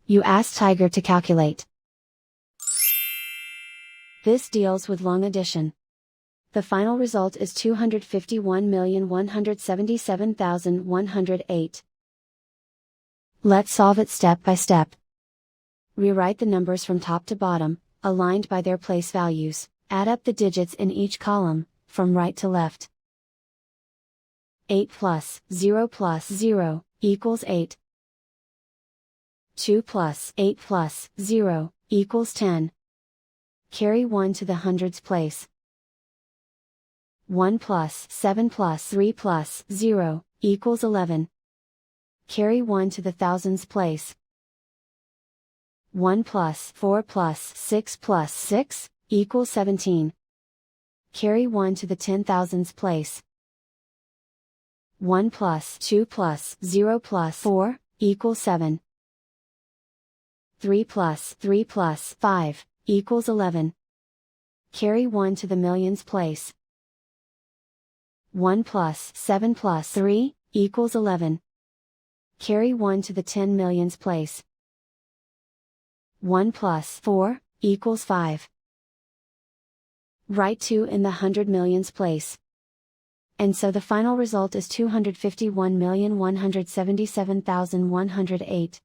You ask Tiger to calculate. This deals with long addition. The final result is 251,177,108. Let's solve it step by step. Rewrite the numbers from top to bottom, aligned by their place values. Add up the digits in each column, from right to left. 8 plus 0 plus 0 equals 8. 2 plus 8 plus 0 equals 10. Carry 1 to the hundreds place. 1 plus 7 plus 3 plus 0 equals 11. Carry 1 to the thousands place. 1 plus 4 plus 6 plus 6 equals 17. Carry 1 to the 10,000s place. 1 plus 2 plus 0 plus 4 equals 7. 3 plus 3 plus 5 equals 11. Carry 1 to the millions place. 1 plus 7 plus 3 equals 11. Carry 1 to the 10 millions place. 1 plus 4 equals 5. Write 2 in the 100 millions place. And so the final result is 251,177,108.